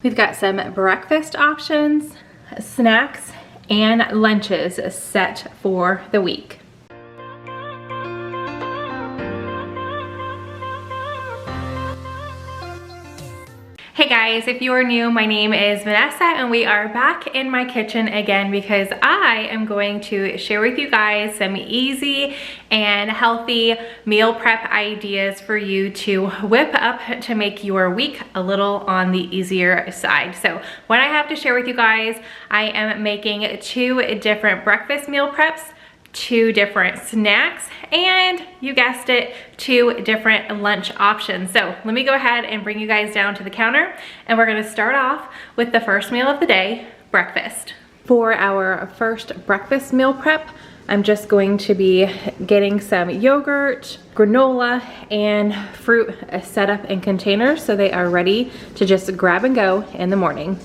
We've got some breakfast options, snacks, and lunches set for the week. Hey guys, if you are new, my name is Vanessa and we are back in my kitchen again because I am going to share with you guys some easy and healthy meal prep ideas for you to whip up to make your week a little on the easier side. So what I have to share with you guys, I am making 2 different breakfast meal preps, 2 different snacks, and you guessed it, 2 different lunch options. So let me go ahead and bring you guys down to the counter, and we're gonna start off with the first meal of the day, breakfast. For our first breakfast meal prep, I'm just going to be getting some yogurt, granola, and fruit set up in containers so they are ready to just grab and go in the morning.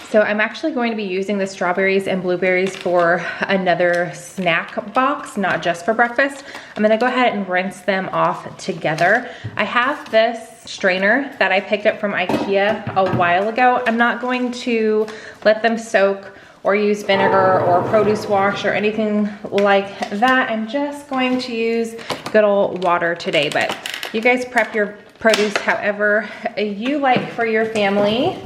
So I'm actually going to be using the strawberries and blueberries for another snack box, not just for breakfast. I'm gonna go ahead and rinse them off together. I have this strainer that I picked up from IKEA a while ago. I'm not going to let them soak or use vinegar or produce wash or anything like that. I'm just going to use good old water today, but you guys prep your produce however you like for your family.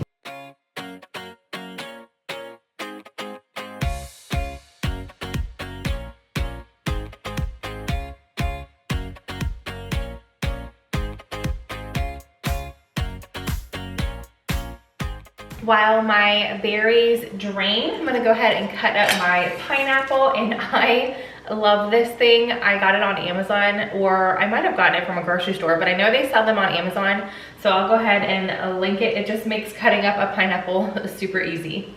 While my berries drain, I'm gonna go ahead and cut up my pineapple, and I love this thing. I got it on Amazon, or I might have gotten it from a grocery store, but I know they sell them on Amazon, so I'll go ahead and link it. It just makes cutting up a pineapple super easy.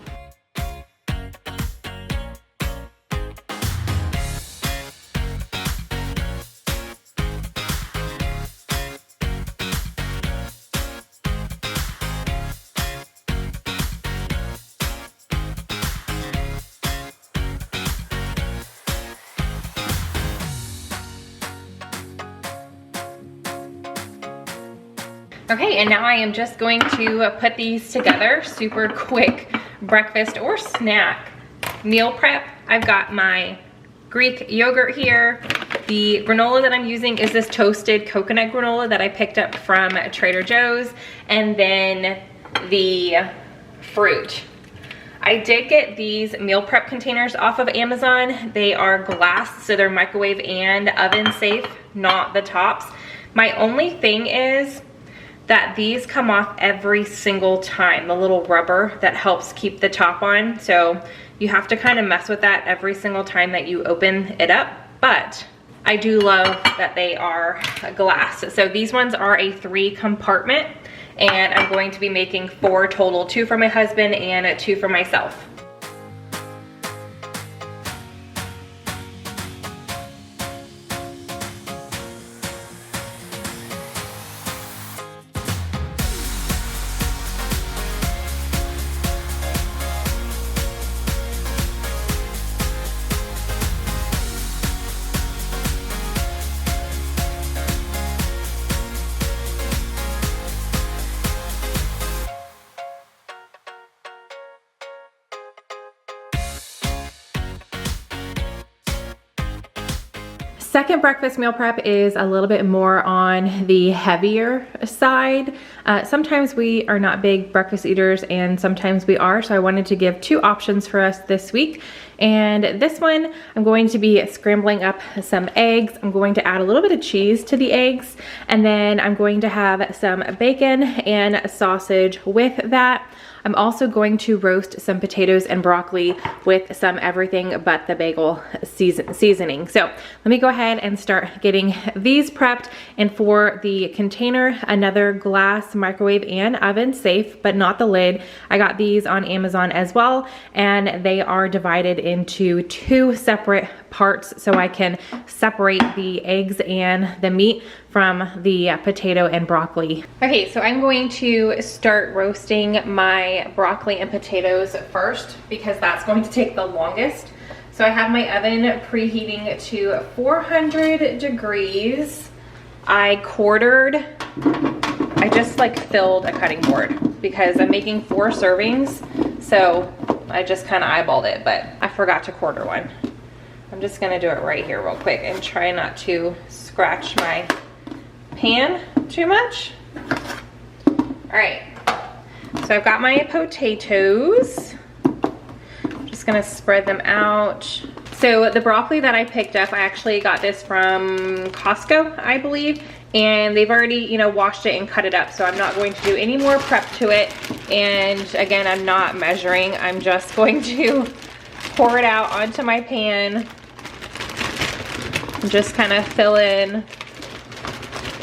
Okay, and now I am just going to put these together. Super quick breakfast or snack meal prep. I've got my Greek yogurt here. The granola that I'm using is this toasted coconut granola that I picked up from Trader Joe's. And then the fruit. I did get these meal prep containers off of Amazon. They are glass, so they're microwave and oven safe, not the tops. My only thing is that these come off every single time, the little rubber that helps keep the top on. So you have to kind of mess with that every single time that you open it up. But I do love that they are glass. So these ones are a 3 compartment, and I'm going to be making 4 total, 2 for my husband and 2 for myself. Second breakfast meal prep is a little bit more on the heavier side. Sometimes we are not big breakfast eaters and sometimes we are, so I wanted to give 2 options for us this week. And this one, I'm going to be scrambling up some eggs. I'm going to add a little bit of cheese to the eggs, and then I'm going to have some bacon and sausage with that. I'm also going to roast some potatoes and broccoli with some everything but the bagel seasoning. So let me go ahead and start getting these prepped. And for the container, another glass, microwave and oven safe, but not the lid. I got these on Amazon as well, and they are divided into 2 separate parts so I can separate the eggs and the meat from the potato and broccoli. Okay, so I'm going to start roasting my broccoli and potatoes first because that's going to take the longest. So I have my oven preheating to 400 degrees. I just like filled a cutting board. because I'm making 4 servings. So I just kind of eyeballed it, but I forgot to quarter one. I'm just gonna do it right here real quick and try not to scratch my pan too much. All right, so I've got my potatoes. Just gonna spread them out. So the broccoli that I picked up, I actually got this from Costco, I believe, and they've already, you know, washed it and cut it up. So I'm not going to do any more prep to it. And again, I'm not measuring. I'm just going to pour it out onto my pan and just kind of fill in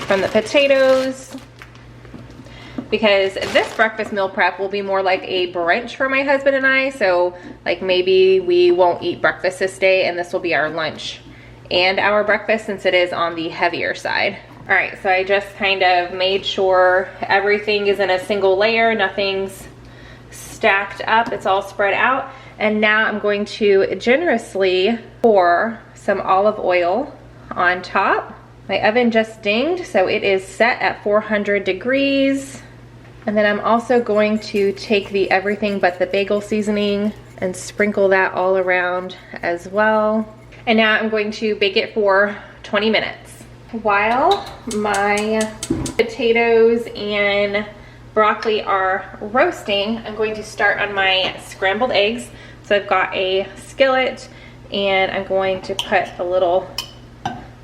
from the potatoes, because this breakfast meal prep will be more like a brunch for my husband and I. So like maybe we won't eat breakfast this day and this will be our lunch and our breakfast, since it is on the heavier side. All right, so I just kind of made sure everything is in a single layer, nothing's stacked up, it's all spread out. And now I'm going to generously pour some olive oil on top. My oven just dinged, so it is set at 400 degrees. And then I'm also going to take the everything but the bagel seasoning and sprinkle that all around as well. And now I'm going to bake it for 20 minutes. While my potatoes and broccoli are roasting, I'm going to start on my scrambled eggs. So I've got a skillet and I'm going to put a little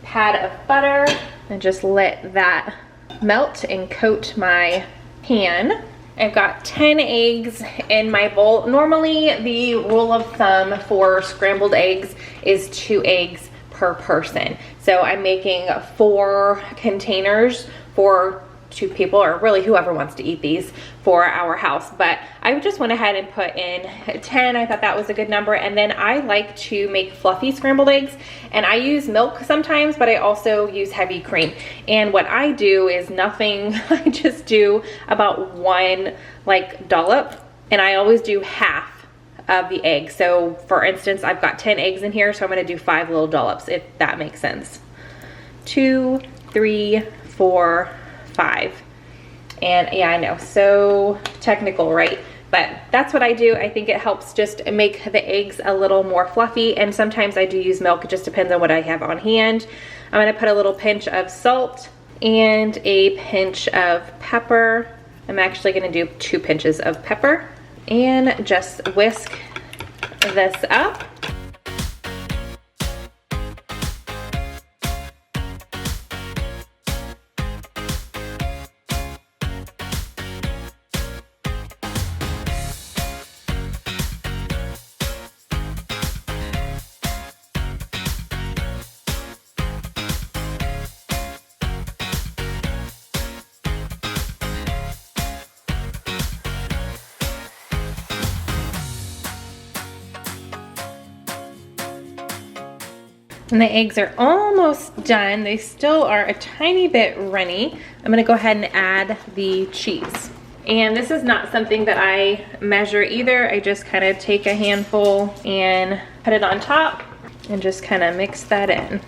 pad of butter and just let that melt and coat my pan. I've got 10 eggs in my bowl. Normally the rule of thumb for scrambled eggs is 2 eggs per person. So I'm making 4 containers for 2 people, or really whoever wants to eat these, for our house. But I just went ahead and put in 10. I thought that was a good number. And then I like to make fluffy scrambled eggs, and I use milk sometimes, but I also use heavy cream. And what I do is nothing. I just do about 1 like dollop, and I always do half of the egg. So for instance, I've got 10 eggs in here, so I'm gonna do 5 little dollops, if that makes sense. 2, 3, 4, 5. And yeah, I know, so technical, right? But that's what I do. I think it helps just make the eggs a little more fluffy, and sometimes I do use milk. It just depends on what I have on hand. I'm gonna put a little pinch of salt and a pinch of pepper. I'm actually gonna do 2 pinches of pepper, and just whisk this up. And the eggs are almost done. They still are a tiny bit runny. I'm gonna go ahead and add the cheese. And this is not something that I measure either. I just kind of take a handful and put it on top and just kind of mix that in.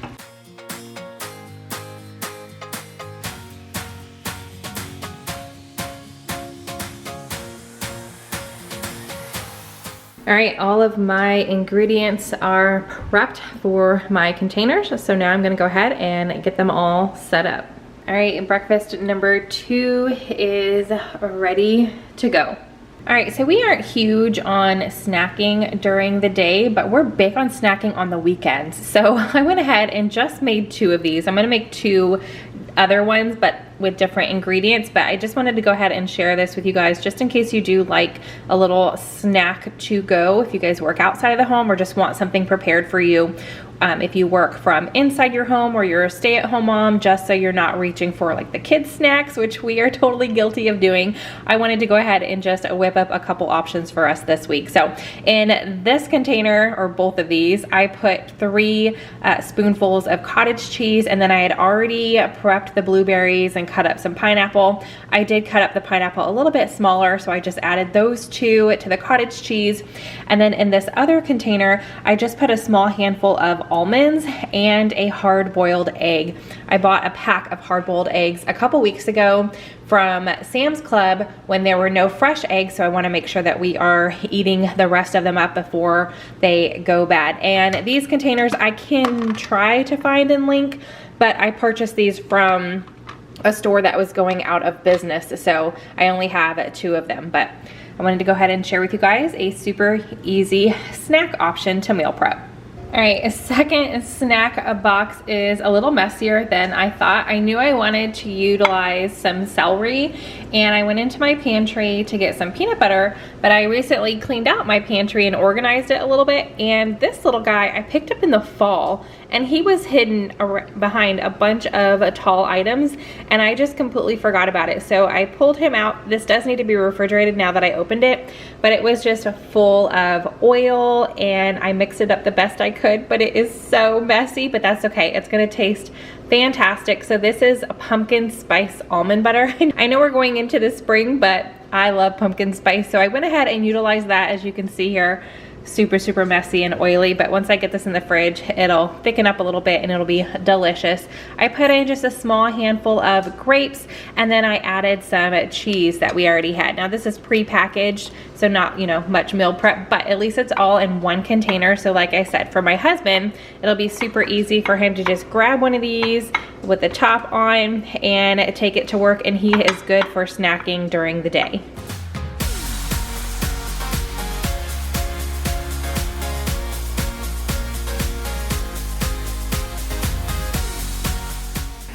All right, all of my ingredients are prepped for my containers. So now I'm gonna go ahead and get them all set up. All right, breakfast number 2 is ready to go. All right, so we aren't huge on snacking during the day, but we're big on snacking on the weekends. So I went ahead and just made 2 of these. I'm gonna make 2 other ones, but with different ingredients. But I just wanted to go ahead and share this with you guys, just in case you do like a little snack to go if you guys work outside of the home or just want something prepared for you. If you work from inside your home or you're a stay-at-home mom, just so you're not reaching for like the kids snacks, which we are totally guilty of doing, I wanted to go ahead and just whip up a couple options for us this week. So in this container, or both of these, I put 3 spoonfuls of cottage cheese, and then I had already prepped the blueberries and cut up some pineapple. I did cut up the pineapple a little bit smaller, so I just added those 2 to the cottage cheese. And then in this other container, I just put a small handful of almonds and a hard-boiled egg. I bought a pack of hard-boiled eggs a couple weeks ago from Sam's Club when there were no fresh eggs, so I want to make sure that we are eating the rest of them up before they go bad. And these containers I can try to find and link, but I purchased these from a store that was going out of business, so I only have 2 of them. But I wanted to go ahead and share with you guys a super easy snack option to meal prep. All right, a second snack box is a little messier than I thought. I knew I wanted to utilize some celery, and I went into my pantry to get some peanut butter, but I recently cleaned out my pantry and organized it a little bit, and this little guy I picked up in the fall, and he was hidden behind a bunch of tall items, and I just completely forgot about it. So I pulled him out. This does need to be refrigerated now that I opened it, but it was just full of oil, and I mixed it up the best I could, but it is so messy, but that's okay. It's gonna taste fantastic. So this is a pumpkin spice almond butter. I know we're going into the spring, but I love pumpkin spice, so I went ahead and utilized that. As you can see here, super messy and oily, but once I get this in the fridge, it'll thicken up a little bit and it'll be delicious. I put in just a small handful of grapes, and then I added some cheese that we already had. Now this is pre-packaged, so not, you know, much meal prep, but at least it's all in one container. So like I said, for my husband, it'll be super easy for him to just grab one of these with the top on and take it to work, and he is good for snacking during the day.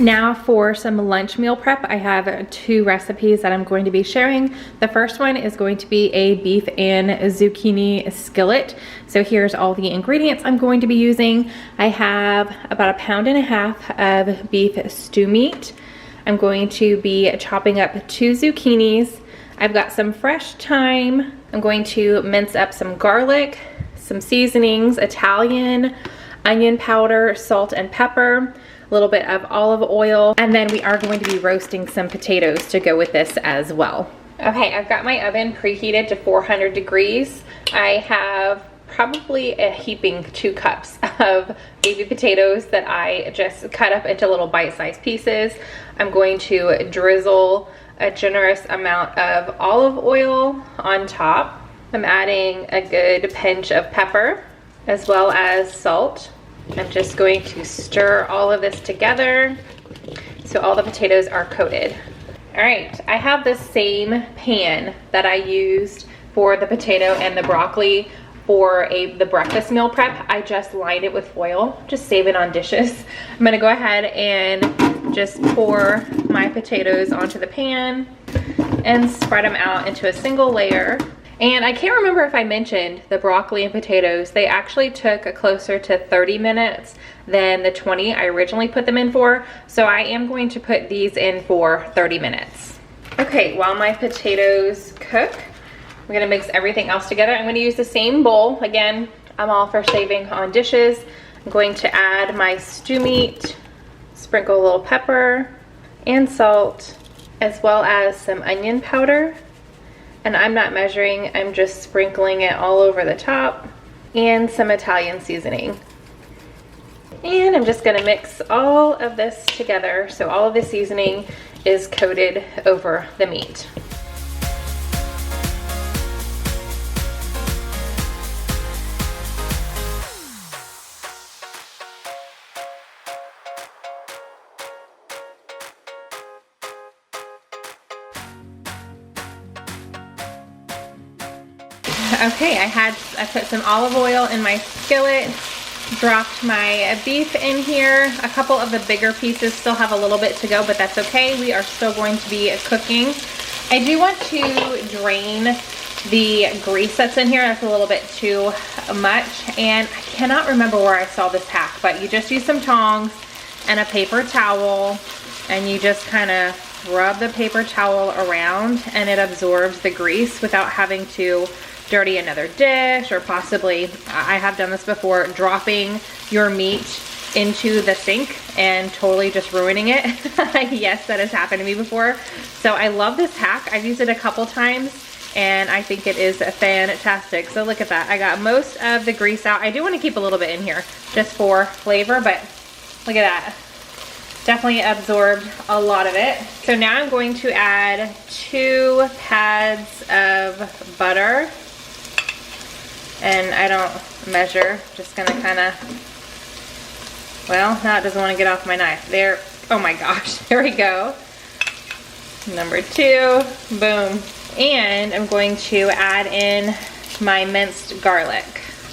Now for some lunch meal prep, I have 2 recipes that I'm going to be sharing. The first one is going to be a beef and zucchini skillet. So here's all the ingredients I'm going to be using. I have about 1.5 pounds of beef stew meat. I'm going to be chopping up 2 zucchinis. I've got some fresh thyme. I'm going to mince up some garlic, some seasonings, Italian, onion powder, salt and pepper, a little bit of olive oil, and then we are going to be roasting some potatoes to go with this as well. Okay, I've got my oven preheated to 400 degrees. I have probably a heaping 2 cups of baby potatoes that I just cut up into little bite-sized pieces. I'm going to drizzle a generous amount of olive oil on top. I'm adding a good pinch of pepper as well as salt. I'm just going to stir all of this together so all the potatoes are coated. All right, I have the same pan that I used for the potato and the broccoli for the breakfast meal prep. I just lined it with foil, just save it on dishes. I'm gonna go ahead and just pour my potatoes onto the pan and spread them out into a single layer. And I can't remember if I mentioned the broccoli and potatoes. They actually took closer to 30 minutes than the 20 I originally put them in for. So I am going to put these in for 30 minutes. Okay, while my potatoes cook, we're gonna mix everything else together. I'm gonna use the same bowl. Again, I'm all for saving on dishes. I'm going to add my stew meat, sprinkle a little pepper and salt, as well as some onion powder. And I'm not measuring, I'm just sprinkling it all over the top, and some Italian seasoning. And I'm just gonna mix all of this together so all of the seasoning is coated over the meat. Okay, I put some olive oil in my skillet, dropped my beef in here. A couple of the bigger pieces still have a little bit to go, but that's okay. We are still going to be cooking. I do want to drain the grease that's in here. That's a little bit too much, and I cannot remember where I saw this hack, but you just use some tongs and a paper towel, and you just kind of rub the paper towel around, and it absorbs the grease without having to dirty another dish, or possibly, I have done this before, dropping your meat into the sink and totally just ruining it. Yes, that has happened to me before. So I love this hack. I've used it a couple times, and I think it is fantastic. So look at that. I got most of the grease out. I do want to keep a little bit in here just for flavor, but look at that. Definitely absorbed a lot of it. So now I'm going to add 2 pads of butter. And I don't measure, just gonna kind of, well, now it doesn't want to get off my knife. There, oh my gosh, there we go. Number 2, boom. And I'm going to add in my minced garlic.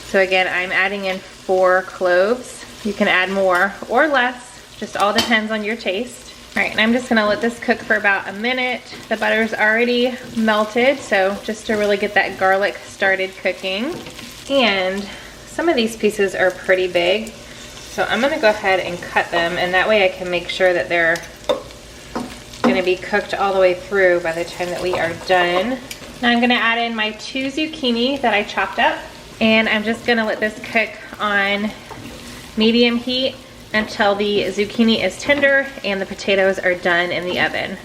So again, I'm adding in 4 cloves. You can add more or less. Just all depends on your taste. All right, and I'm just gonna let this cook for about a minute. The butter's already melted, so just to really get that garlic started cooking. And some of these pieces are pretty big, so I'm gonna go ahead and cut them, and that way I can make sure that they're gonna be cooked all the way through by the time that we are done. Now I'm gonna add in my 2 zucchini that I chopped up, and I'm just gonna let this cook on medium heat until the zucchini is tender and the potatoes are done in the oven.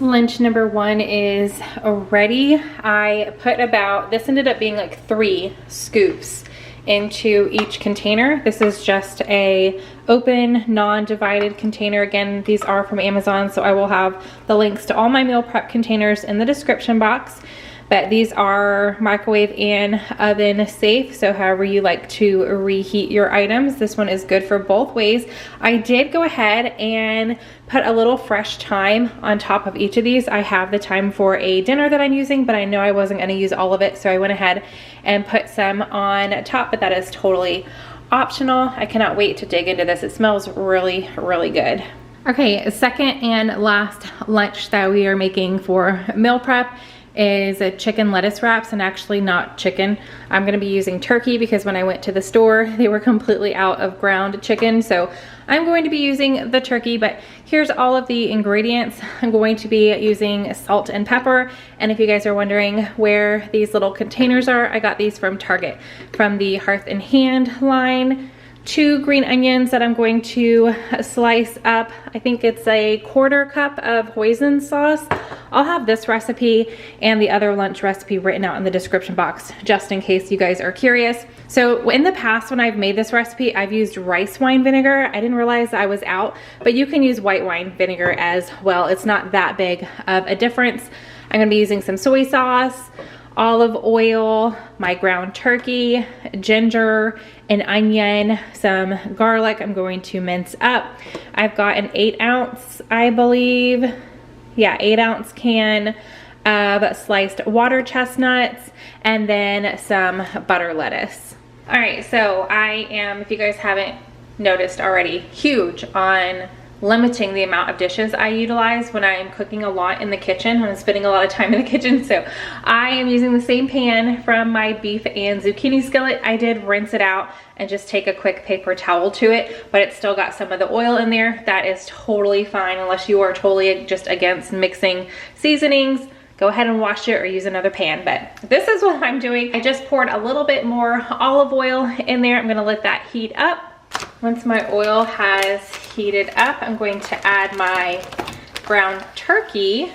Lunch number 1 is ready. I put about, this ended up being like 3 scoops into each container. This is just a open, non-divided container. Again, these are from Amazon, so I will have the links to all my meal prep containers in the description box. But these are microwave and oven safe, so however you like to reheat your items, this one is good for both ways. I did go ahead and put a little fresh thyme on top of each of these. I have the thyme for a dinner that I'm using, but I know I wasn't gonna use all of it, so I went ahead and put some on top, but that is totally optional. I cannot wait to dig into this. It smells really, really good. Okay, second and last lunch that we are making for meal prep is a chicken lettuce wraps, and actually not chicken. I'm gonna be using turkey because when I went to the store, they were completely out of ground chicken. So I'm going to be using the turkey, but here's all of the ingredients. I'm going to be using salt and pepper. And if you guys are wondering where these little containers are, I got these from Target, from the Hearth and Hand line. 2 green onions that I'm going to slice up. I think it's a 1/4 cup of hoisin sauce. I'll have this recipe and the other lunch recipe written out in the description box, just in case you guys are curious. So in the past, when I've made this recipe, I've used rice wine vinegar. I didn't realize I was out, but you can use white wine vinegar as well. It's not that big of a difference. I'm gonna be using some soy sauce, olive oil, my ground turkey, ginger, an onion, some garlic I'm going to mince up. I've got an 8-ounce, I believe, yeah, 8-ounce can of sliced water chestnuts, and then some butter lettuce. All right, so I am, if you guys haven't noticed already, huge on limiting the amount of dishes I utilize when I am cooking a lot in the kitchen, when I'm spending a lot of time in the kitchen. So I am using the same pan from my beef and zucchini skillet. I did rinse it out and just take a quick paper towel to it, but it's still got some of the oil in there. That is totally fine unless you are totally just against mixing seasonings. Go ahead and wash it or use another pan, but this is what I'm doing. I just poured a little bit more olive oil in there. I'm gonna let that heat up. Once my oil has heated up, I'm going to add my ground turkey.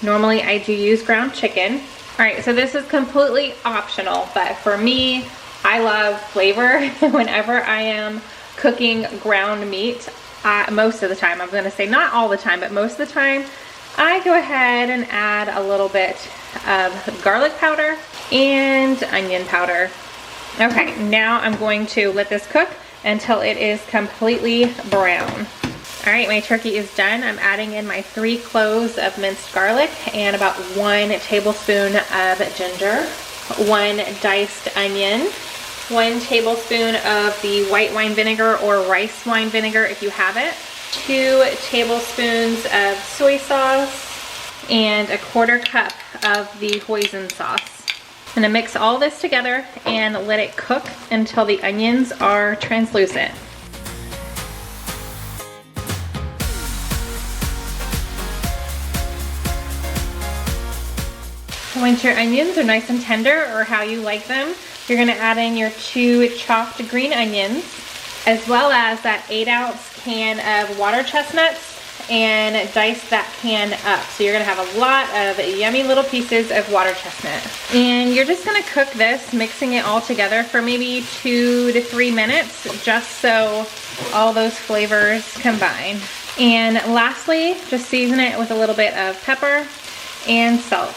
Normally I do use ground chicken. All right, so this is completely optional, but for me, I love flavor. Whenever I am cooking ground meat, most of the time, I'm gonna say not all the time, but most of the time, I go ahead and add a little bit of garlic powder and onion powder. Okay, now I'm going to let this cook until it is completely brown. All right, my turkey is done. I'm adding in my 3 cloves of minced garlic and about 1 tablespoon of ginger, 1 diced onion, 1 tablespoon of the white wine vinegar or rice wine vinegar if you have it, 2 tablespoons of soy sauce, and a 1/4 cup of the hoisin sauce. I'm gonna mix all this together and let it cook until the onions are translucent. Once your onions are nice and tender, or how you like them, you're gonna add in your 2 chopped green onions, as well as that 8-ounce can of water chestnuts, and dice that can up. So you're gonna have a lot of yummy little pieces of water chestnut. And you're just gonna cook this, mixing it all together for maybe 2 to 3 minutes, just so all those flavors combine. And lastly, just season it with a little bit of pepper and salt.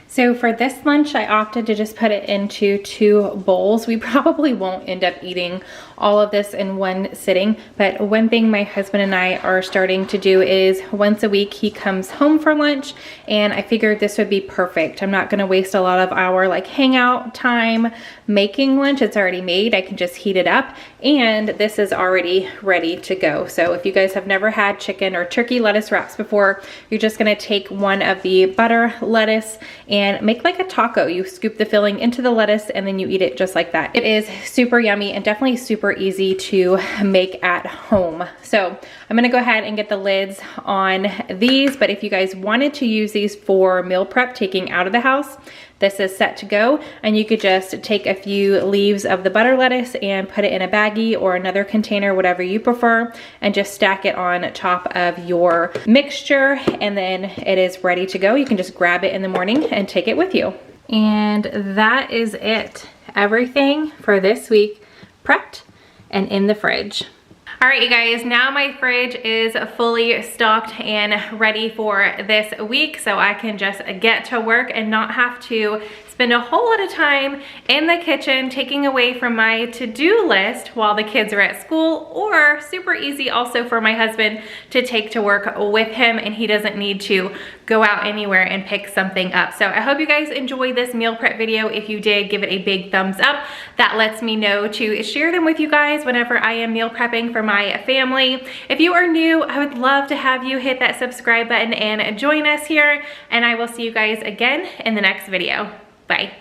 So for this lunch, I opted to just put it into 2 bowls. We probably won't end up eating all of this in one sitting, but one thing my husband and I are starting to do is once a week he comes home for lunch, and I figured this would be perfect. I'm not gonna waste a lot of our like hangout time making lunch. It's already made. I can just heat it up, and this is already ready to go. So if you guys have never had chicken or turkey lettuce wraps before, you're just gonna take one of the butter lettuce and make like a taco. You scoop the filling into the lettuce and then you eat it just like that. It is super yummy and definitely super easy to make at home. So I'm gonna go ahead and get the lids on these, but if you guys wanted to use these for meal prep, taking out of the house, this is set to go, and you could just take a few leaves of the butter lettuce and put it in a baggie or another container, whatever you prefer, and just stack it on top of your mixture, and then it is ready to go. You can just grab it in the morning and take it with you. And that is it. Everything for this week prepped and in the fridge. All right, you guys, now my fridge is fully stocked and ready for this week, so I can just get to work and not have to spend a whole lot of time in the kitchen taking away from my to-do list while the kids are at school, or super easy also for my husband to take to work with him, and he doesn't need to go out anywhere and pick something up. So I hope you guys enjoyed this meal prep video. If you did, give it a big thumbs up. That lets me know to share them with you guys whenever I am meal prepping for my family. If you are new, I would love to have you hit that subscribe button and join us here, and I will see you guys again in the next video. Bye.